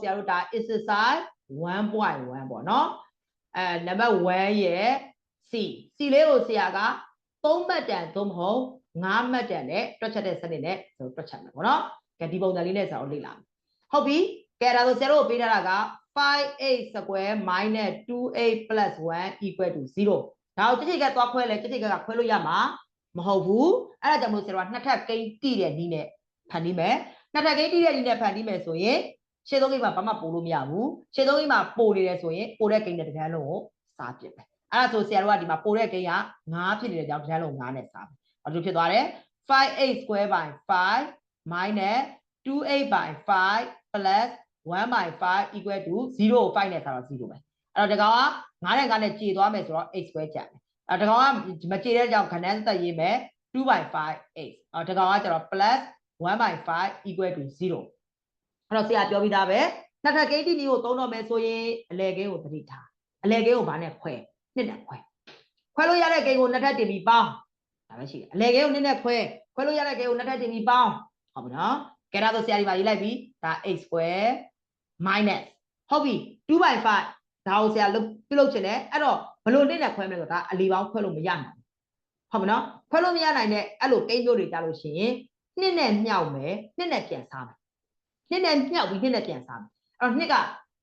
ဆရာတို့ဒါ exercise 1.1 ပေါ့နော်နံပါတ်1ရဲ့ C လေးကိုဆရာက3မှတ်တန်သို့မဟုတ်5မှတ်တန်နဲ့တွက်ချက်တဲ့စနစ်နဲ့ဆိုတွက်ချက်မယ်ပေါ့နော်ကဲဒီပုံစံလေးနဲ့ဆရာတို့လေ့လာမယ်ဟုတ်ပြီကဲဒါဆိုဆရာတို့ပေးထားတာက 5x square minus 2x plus 1 equal to 0ဒါကိုတိတိကသွားခွဲလဲတိတိကခွဲလို့ရမှာမဟုတ်ဘူးအဲ့ဒါကြောင့်မို့ဆရာတို့ကနှစ်ထပ်ကိန်းတိတဲ့နည်းနဲ့ဖန်တီးမယ်နှစ်ထပ်ကိန်းတိတဲ့နည်းနဲ့ဖန်တီးမယ်ဆိုရင်ရှေ့သုံးကိန်းမှာဘာမှပို့လို့မရဘူးရှေ့သုံးကိန်းမှာပို့နေတယ်ဆိုရင်ပို့တဲ့ကိန်းနဲ့တစ်ခါလုံးကိုစားပြစ်မယ်အဲ့ဒါဆိုဆရာတို့ကဒီမှာပို့တဲ့ကိန်းက9ဖြစ်နေတဲ့ကြောင့်တစ်ခါလုံး9နဲ့စားမယ်အဲ့လိုဖြစ်သွားတယ် 5x square by 5 minus 2x by 5 plus 1 by 5 equal to 0 5နဲ့စားတော့0ပဲအဲ့တော့ဒီကောင်က9နဲ့9နဲ့ကျေသွားမယ်ဆိုတော့ x square ကျန်တယ်အဲ့ဒီကောင်ကမကျေတဲ့ကြောင့်ခဏသက်ရေးမယ်2 by 5 x အဲ့ဒီကောင်ကကျတော့ plus 1 by 5 equal to 0အဲ့တော့ဆရာပြောပြီးသားပဲနှစ်ထပ်ကိန်းတိနည်းကိုသုံးတော့မယ်ဆိုရင်အလယ်ကိန်းကိုသတိထားအလယ်ကိန်းကိုဘာနဲ့ခွဲနှစ်နဲ့ခွဲလို့ရတဲ့ကိန်းကိုနှစ်ထပ်တင်ပြီးပေါင်းဒါပဲရှိတယ်အလယ်ကိန်းကိုနှစ်နဲ့ခွဲလို့ရတဲ့ကိန်းကိုနှစ်ထပ်တင်ပြီးပေါင်းဟုတ်ပြီနော်ကဲဒါဆိုဆရာဒီမှာရေးလိုက်ပြီဒါ x square minus ဟုတ်ပြီ2 by 5ဒါကိုဆရာပြုလုပ်ချင်တယ်အဲ့တော့ဘလို့နှစ်နဲ့ခွဲမလဲဆိုတော့ဒါအလီပေါင်းခွဲလို့မရနိုင်ဟုတ်ပြီနော်ခွဲလို့မရနိုင်တဲ့အဲ့လိုကိန်းမျိုးတွေကြလို့ရှိရင်နှစ်နဲ့မြောက်မယ်နှစ်နဲ့ပြန်စားမယ်နှစ်နဲ့မြောက်ပြီးနှစ်နဲ့ပြန်စားမယ်အဲ့တော့နှစ်က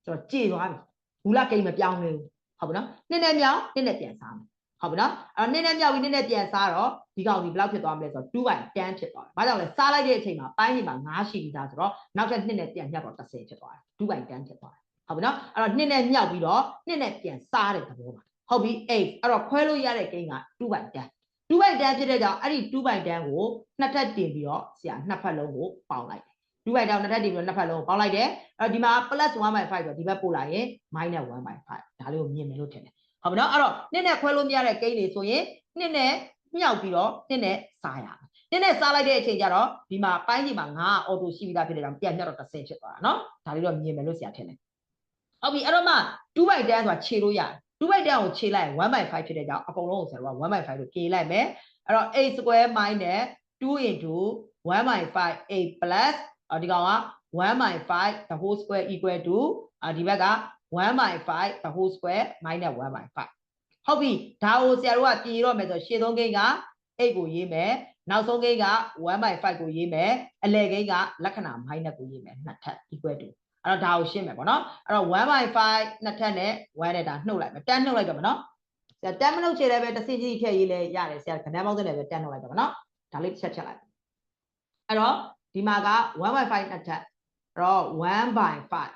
ဆိုတော့ကြေသွားပြီဘူးလားကိန်းမပြောင်းလဲဘူးဟုတ်ပြီနော်နှစ်နဲ့မြောက်နှစ်နဲ့ပြန်စားမယ်ဟုတ်ပြီနော်အဲ့တော့နှစ်နဲ့မြောက်ပြီးနှစ်နဲ့ပြန်စားတော့ဒီကောင်ဒီဘယ်လောက်ဖြစ်သွားမလဲဆိုတော့2 by 10ဖြစ်သွားတယ်ဘာကြောင့်လဲစားလိုက်တဲ့အချိန်မှာပိုင်းဒီမှာ9ရှိပြီးသားဆိုတော့နောက်ထပ်နှစ်နဲ့ပြန်ညှပ်တော့10ဖြစ်သွားတယ်2 by 10ဖြစ်သွားတယ်ဟုတ်ပြီနော်အဲ့တော့နှစ်နဲ့မြောက်ပြီးတော့နှစ်နဲ့ပြန်စားတဲ့သဘောပါဟုတ်ပြီ8အဲ့တော့ခွဲလို့ရတဲ့ကိန်းက2 by 10 2 by 10ဖြစ်တဲ့ကြောင့်အဲ့ဒီ2 by 10ကိုနှစ်ထပ်တင်ပြီးတော့ဆရာနှစ်ဖက်လုံးကိုပေါင်းလိုက်တယ်2 by 10နှစ်ထပ်တင်ပြီးတော့နှစ်ဖက်လုံးကိုပေါင်းလိုက်တယ်အဲ့တော့ဒီမှာ plus 1 by 5ဆိုတော့ဒီဘက်ပို့လိုက်ရင် minus 1 by 5ဒါလေးကိုမြင်မယ်လို့ထင်တယ်ဟုတ်ပြီနော်အဲ့တော့နှစ်နဲ့ခွဲလို့မရတဲ့ကိန်းတွေဆိုရင်နှစ်နဲ့မြောက်ပြီးတော့နှစ်နဲ့စားရမယ်နှစ်နဲ့စားလိုက်တဲ့အချိန်ကျတော့ဒီမှာပိုင်းဒီမှာ9အော်တိုရှိပြီးသားဖြစ်တဲ့ကြောင့်ပြန်ညှပ်တော့10ဖြစ်သွားတာနော်ဒါလေးတော့မြင်မယ်လို့ဆရာထင်တယ်ဟုတ်ပြီအဲ့တော့မှ2 by 10ဆိုတာခြေလို့ရတယ်2 by 10ကိုခြေလိုက်1 by 5ဖြစ်တဲ့ကြောင့်အကုန်လုံးကိုဆရာတို့က1 by 5လို့ခြေလိုက်မယ်အဲ့တော့ 8 square minus 2 into 1 by 5 8 plus ဒီကောင်က1 by 5 the whole square equal to ဒီဘက်က1 by 5 the whole square minus 1 by 5ဟုတ်ပြီဒါကိုဆရာတို့ကပြင်ရတော့မယ်ဆိုရှေ့သုံးကိန်းက8ကိုရေးမယ်နောက်ဆုံးကိန်းက1 by 5ကိုရေးမယ်အလယ်ကိန်းကလက္ခဏာ minus ကိုရေးမယ်နှစ်ထပ် equal to အဲ့တော့ဒါကိုရှင်းမယ်ပေါ့နော်အဲ့တော့1 by 5နှစ်ထပ်နဲ့1နဲ့ဒါနှုတ်လိုက်မယ်10နှုတ်လိုက်တော့မယ်နော်ဆရာ10မနှုတ်ချေလည်းပဲတစ်စီကြီးထည့်ရေးလဲရတယ်ဆရာခဏပေါင်းတဲ့လည်းပဲ10နှုတ်လိုက်တော့မယ်နော်ဒါလေးတစ်ချက်ချက်လိုက်အဲ့တော့ဒီမှာက1 by 5နှစ်ထပ်အဲ့တော့1 by 5